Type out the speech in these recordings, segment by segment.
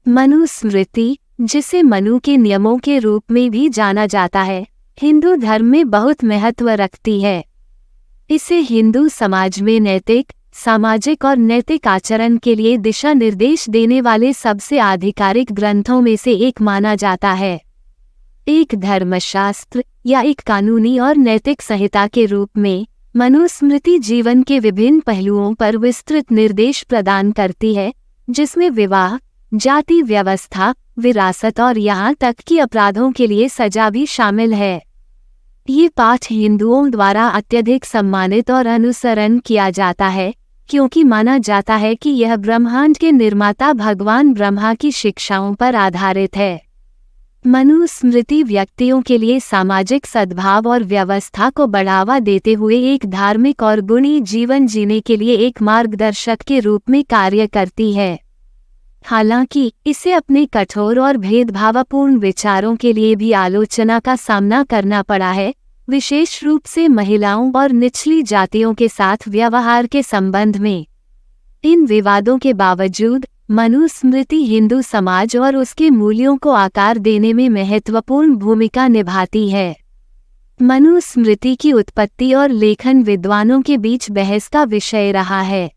मनुस्मृति, जिसे मनु के नियमों के रूप में भी जाना जाता है, हिंदू धर्म में बहुत महत्व रखती है। इसे हिंदू समाज में नैतिक, सामाजिक और नैतिक आचरण के लिए दिशा निर्देश देने वाले सबसे आधिकारिक ग्रंथों में से एक माना जाता है। एक धर्मशास्त्र या एक कानूनी और नैतिक संहिता के रूप में मनुस्मृति जीवन के विभिन्न पहलुओं पर विस्तृत निर्देश प्रदान करती है, जिसमें विवाह, जाति व्यवस्था, विरासत और यहाँ तक कि अपराधों के लिए सजा भी शामिल है। ये पाठ हिंदुओं द्वारा अत्यधिक सम्मानित और अनुसरण किया जाता है, क्योंकि माना जाता है कि यह ब्रह्मांड के निर्माता भगवान ब्रह्मा की शिक्षाओं पर आधारित है। मनुस्मृति व्यक्तियों के लिए सामाजिक सद्भाव और व्यवस्था को बढ़ावा देते हुए एक धार्मिक और गुणी जीवन जीने के लिए एक मार्गदर्शक के रूप में कार्य करती है। हालांकि इसे अपने कठोर और भेदभावपूर्ण विचारों के लिए भी आलोचना का सामना करना पड़ा है, विशेष रूप से महिलाओं और निचली जातियों के साथ व्यवहार के संबंध में। इन विवादों के बावजूद मनुस्मृति हिंदू समाज और उसके मूल्यों को आकार देने में महत्वपूर्ण भूमिका निभाती है। मनुस्मृति की उत्पत्ति और लेखन विद्वानों के बीच बहस का विषय रहा है।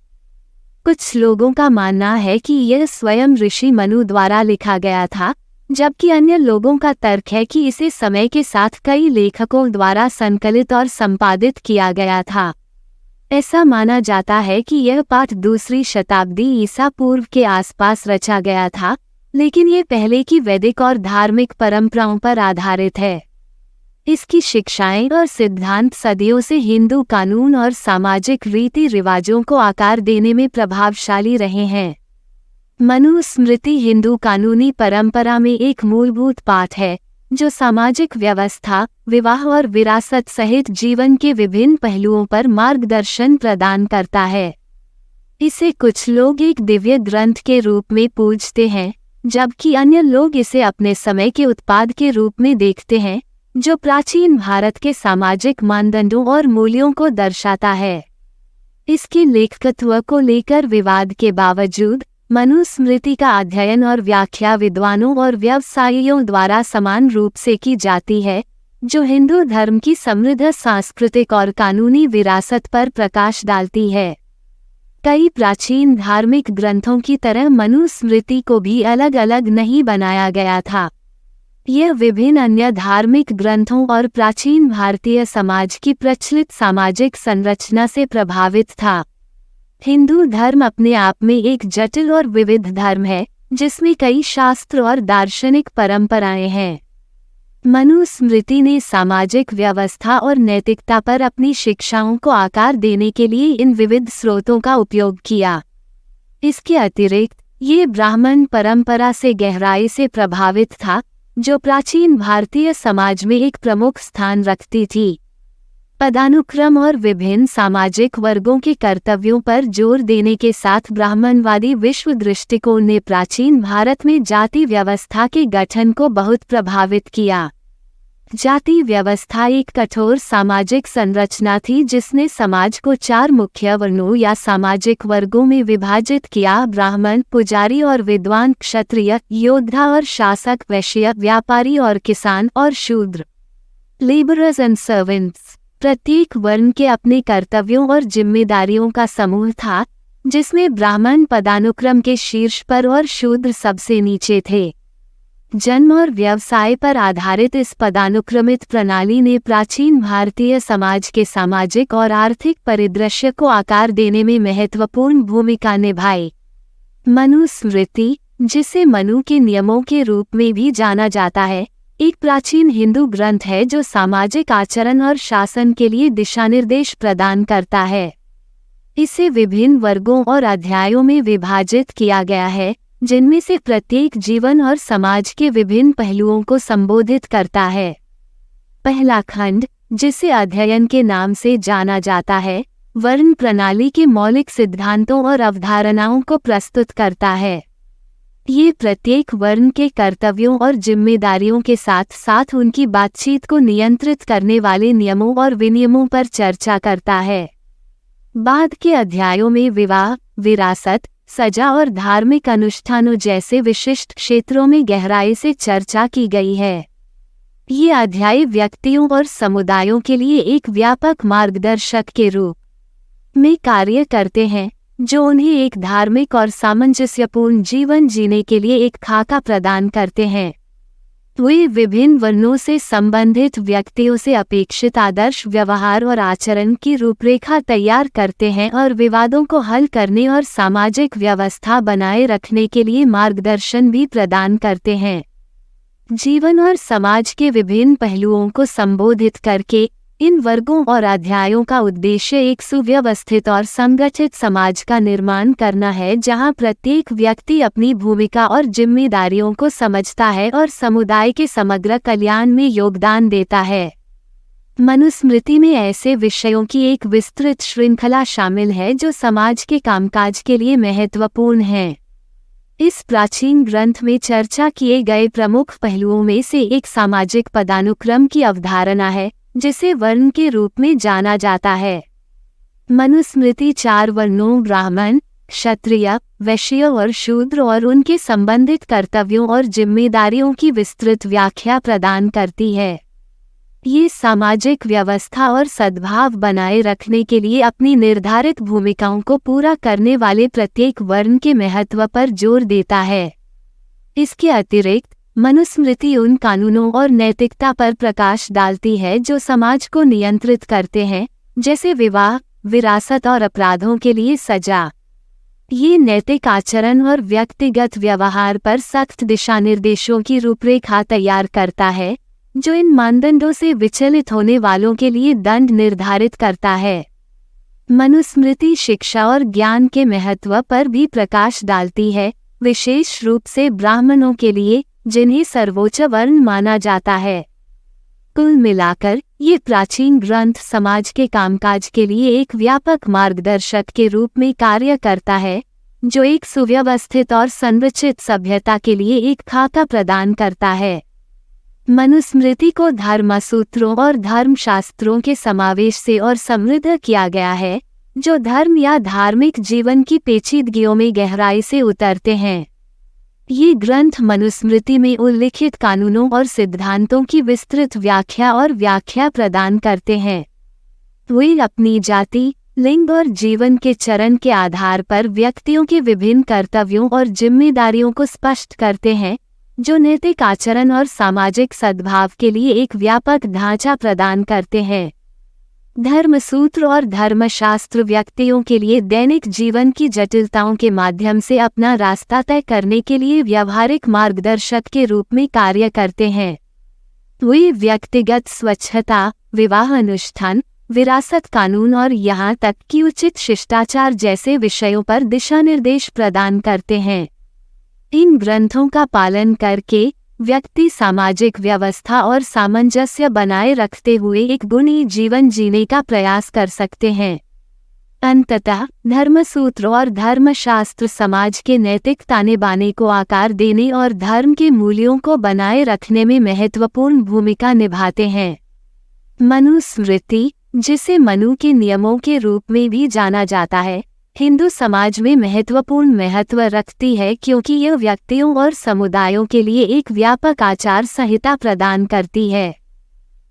कुछ लोगों का मानना है कि यह स्वयं ऋषि मनु द्वारा लिखा गया था, जबकि अन्य लोगों का तर्क है कि इसे समय के साथ कई लेखकों द्वारा संकलित और संपादित किया गया था। ऐसा माना जाता है कि यह पाठ दूसरी शताब्दी ईसा पूर्व के आसपास रचा गया था, लेकिन ये पहले की वैदिक और धार्मिक परंपराओं पर आधारित है। इसकी शिक्षाएं और सिद्धांत सदियों से हिंदू कानून और सामाजिक रीति रिवाजों को आकार देने में प्रभावशाली रहे हैं। मनुस्मृति हिंदू कानूनी परंपरा में एक मूलभूत पाठ है, जो सामाजिक व्यवस्था, विवाह और विरासत सहित जीवन के विभिन्न पहलुओं पर मार्गदर्शन प्रदान करता है। इसे कुछ लोग एक दिव्य ग्रंथ के रूप में पूजते हैं, जबकि अन्य लोग इसे अपने समय के उत्पाद के रूप में देखते हैं, जो प्राचीन भारत के सामाजिक मानदंडों और मूल्यों को दर्शाता है। इसके लेखकत्व को लेकर विवाद के बावजूद मनुस्मृति का अध्ययन और व्याख्या विद्वानों और व्यवसायियों द्वारा समान रूप से की जाती है, जो हिंदू धर्म की समृद्ध सांस्कृतिक और कानूनी विरासत पर प्रकाश डालती है। कई प्राचीन धार्मिक ग्रंथों की तरह मनुस्मृति को भी अलग अलग नहीं बनाया गया था। यह विभिन्न अन्य धार्मिक ग्रंथों और प्राचीन भारतीय समाज की प्रचलित सामाजिक संरचना से प्रभावित था। हिंदू धर्म अपने आप में एक जटिल और विविध धर्म है, जिसमें कई शास्त्र और दार्शनिक परंपराएं हैं। मनुस्मृति ने सामाजिक व्यवस्था और नैतिकता पर अपनी शिक्षाओं को आकार देने के लिए इन विविध स्रोतों का उपयोग किया। इसके अतिरिक्त ये ब्राह्मण परंपरा से गहराई से प्रभावित था, जो प्राचीन भारतीय समाज में एक प्रमुख स्थान रखती थी। पदानुक्रम और विभिन्न सामाजिक वर्गों के कर्तव्यों पर जोर देने के साथ ब्राह्मणवादी विश्व दृष्टिकोण ने प्राचीन भारत में जाति व्यवस्था के गठन को बहुत प्रभावित किया। जाति व्यवस्था एक कठोर सामाजिक संरचना थी, जिसने समाज को 4 मुख्य वर्णों या सामाजिक वर्गों में विभाजित किया: ब्राह्मण, पुजारी और विद्वान, क्षत्रिय, योद्धा और शासक, वैश्य, व्यापारी और किसान, और शूद्र, लेबरर्स एंड सर्वेंट्स। प्रत्येक वर्ण के अपने कर्तव्यों और जिम्मेदारियों का समूह था, जिसमें ब्राह्मण पदानुक्रम के शीर्ष पर और शूद्र सबसे नीचे थे। जन्म और व्यवसाय पर आधारित इस पदानुक्रमित प्रणाली ने प्राचीन भारतीय समाज के सामाजिक और आर्थिक परिदृश्य को आकार देने में महत्वपूर्ण भूमिका निभाई। मनुस्मृति, जिसे मनु के नियमों के रूप में भी जाना जाता है, एक प्राचीन हिंदू ग्रंथ है जो सामाजिक आचरण और शासन के लिए दिशानिर्देश प्रदान करता है। इसे विभिन्न वर्गों और अध्यायों में विभाजित किया गया है, जिनमें से प्रत्येक जीवन और समाज के विभिन्न पहलुओं को संबोधित करता है। पहला खंड, जिसे अध्ययन के नाम से जाना जाता है, वर्ण प्रणाली के मौलिक सिद्धांतों और अवधारणाओं को प्रस्तुत करता है। ये प्रत्येक वर्ण के कर्तव्यों और जिम्मेदारियों के साथ साथ उनकी बातचीत को नियंत्रित करने वाले नियमों और विनियमों पर चर्चा करता है। बाद के अध्यायों में विवाह, विरासत, सजा और धार्मिक अनुष्ठानों जैसे विशिष्ट क्षेत्रों में गहराई से चर्चा की गई है। ये अध्याय व्यक्तियों और समुदायों के लिए एक व्यापक मार्गदर्शक के रूप में कार्य करते हैं, जो उन्हें एक धार्मिक और सामंजस्यपूर्ण जीवन जीने के लिए एक खाका प्रदान करते हैं। वे विभिन्न वर्णों से संबंधित व्यक्तियों से अपेक्षित आदर्श व्यवहार और आचरण की रूपरेखा तैयार करते हैं और विवादों को हल करने और सामाजिक व्यवस्था बनाए रखने के लिए मार्गदर्शन भी प्रदान करते हैं। जीवन और समाज के विभिन्न पहलुओं को संबोधित करके इन वर्गों और अध्यायों का उद्देश्य एक सुव्यवस्थित और संगठित समाज का निर्माण करना है, जहां प्रत्येक व्यक्ति अपनी भूमिका और जिम्मेदारियों को समझता है और समुदाय के समग्र कल्याण में योगदान देता है। मनुस्मृति में ऐसे विषयों की एक विस्तृत श्रृंखला शामिल है जो समाज के कामकाज के लिए महत्वपूर्ण हैं। इस प्राचीन ग्रंथ में चर्चा किए गए प्रमुख पहलुओं में से एक सामाजिक पदानुक्रम की अवधारणा है, जिसे वर्ण के रूप में जाना जाता है। मनुस्मृति 4 वर्णों ब्राह्मण, क्षत्रिय, वैश्य और शूद्र और उनके संबंधित कर्तव्यों और जिम्मेदारियों की विस्तृत व्याख्या प्रदान करती है। ये सामाजिक व्यवस्था और सद्भाव बनाए रखने के लिए अपनी निर्धारित भूमिकाओं को पूरा करने वाले प्रत्येक वर्ण के महत्व पर जोर देता है। इसके अतिरिक्त मनुस्मृति उन कानूनों और नैतिकता पर प्रकाश डालती है जो समाज को नियंत्रित करते हैं, जैसे विवाह, विरासत और अपराधों के लिए सजा। ये नैतिक आचरण और व्यक्तिगत व्यवहार पर सख्त दिशानिर्देशों की रूपरेखा तैयार करता है, जो इन मानदंडों से विचलित होने वालों के लिए दंड निर्धारित करता है। मनुस्मृति शिक्षा और ज्ञान के महत्व पर भी प्रकाश डालती है, विशेष रूप से ब्राह्मणों के लिए, जिन्हें सर्वोच्च वर्ण माना जाता है। कुल मिलाकर ये प्राचीन ग्रंथ समाज के कामकाज के लिए एक व्यापक मार्गदर्शक के रूप में कार्य करता है, जो एक सुव्यवस्थित और संरचित सभ्यता के लिए एक खाका प्रदान करता है। मनुस्मृति को धर्मसूत्रों और धर्मशास्त्रों के समावेश से और समृद्ध किया गया है, जो धर्म या धार्मिक जीवन की पेचीदगियों में गहराई से उतरते हैं। ये ग्रंथ मनुस्मृति में उल्लिखित कानूनों और सिद्धांतों की विस्तृत व्याख्या प्रदान करते हैं। वे अपनी जाति, लिंग और जीवन के चरण के आधार पर व्यक्तियों के विभिन्न कर्तव्यों और जिम्मेदारियों को स्पष्ट करते हैं, जो नैतिक आचरण और सामाजिक सद्भाव के लिए एक व्यापक ढांचा प्रदान करते हैं। धर्मसूत्र और धर्मशास्त्र व्यक्तियों के लिए दैनिक जीवन की जटिलताओं के माध्यम से अपना रास्ता तय करने के लिए व्यावहारिक मार्गदर्शक के रूप में कार्य करते हैं। वे व्यक्तिगत स्वच्छता, विवाह अनुष्ठान, विरासत कानून और यहाँ तक कि उचित शिष्टाचार जैसे विषयों पर दिशानिर्देश प्रदान करते हैं। इन ग्रंथों का पालन करके व्यक्ति सामाजिक व्यवस्था और सामंजस्य बनाए रखते हुए एक गुणी जीवन जीने का प्रयास कर सकते हैं। अंततः धर्मसूत्र और धर्मशास्त्र समाज के नैतिक ताने बाने को आकार देने और धर्म के मूल्यों को बनाए रखने में महत्वपूर्ण भूमिका निभाते हैं। मनुस्मृति, जिसे मनु के नियमों के रूप में भी जाना जाता है, हिंदू समाज में महत्वपूर्ण महत्व रखती है क्योंकि यह व्यक्तियों और समुदायों के लिए एक व्यापक आचार संहिता प्रदान करती है।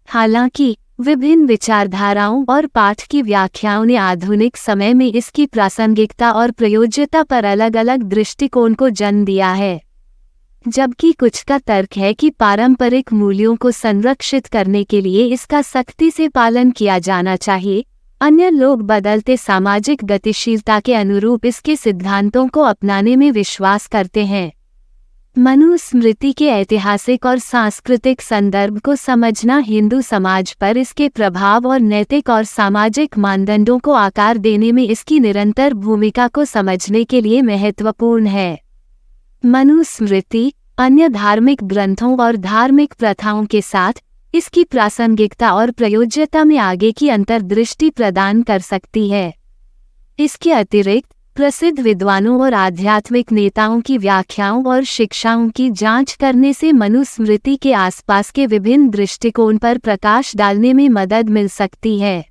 हालांकि विभिन्न विचारधाराओं और पाठ की व्याख्याओं ने आधुनिक समय में इसकी प्रासंगिकता और प्रयोज्यता पर अलग अलग दृष्टिकोण को जन्म दिया है। जबकि कुछ का तर्क है कि पारंपरिक मूल्यों को संरक्षित करने के लिए इसका सख्ती से पालन किया जाना चाहिए, अन्य लोग बदलते सामाजिक गतिशीलता के अनुरूप इसके सिद्धांतों को अपनाने में विश्वास करते हैं। मनुस्मृति के ऐतिहासिक और सांस्कृतिक संदर्भ को समझना हिंदू समाज पर इसके प्रभाव और नैतिक और सामाजिक मानदंडों को आकार देने में इसकी निरंतर भूमिका को समझने के लिए महत्वपूर्ण है। मनुस्मृति अन्य धार्मिक ग्रंथों और धार्मिक प्रथाओं के साथ इसकी प्रासंगिकता और प्रयोज्यता में आगे की अंतर्दृष्टि प्रदान कर सकती है। इसके अतिरिक्त प्रसिद्ध विद्वानों और आध्यात्मिक नेताओं की व्याख्याओं और शिक्षाओं की जांच करने से मनुस्मृति के आसपास के विभिन्न दृष्टिकोण पर प्रकाश डालने में मदद मिल सकती है।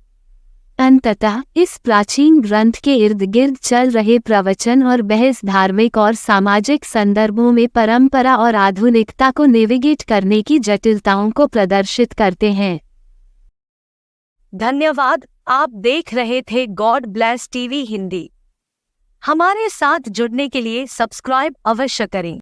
अंततः इस प्राचीन ग्रंथ के इर्द गिर्द चल रहे प्रवचन और बहस धार्मिक और सामाजिक संदर्भों में परंपरा और आधुनिकता को नेविगेट करने की जटिलताओं को प्रदर्शित करते हैं। धन्यवाद। आप देख रहे थे गॉड ब्लेस टीवी हिंदी। हमारे साथ जुड़ने के लिए सब्सक्राइब अवश्य करें।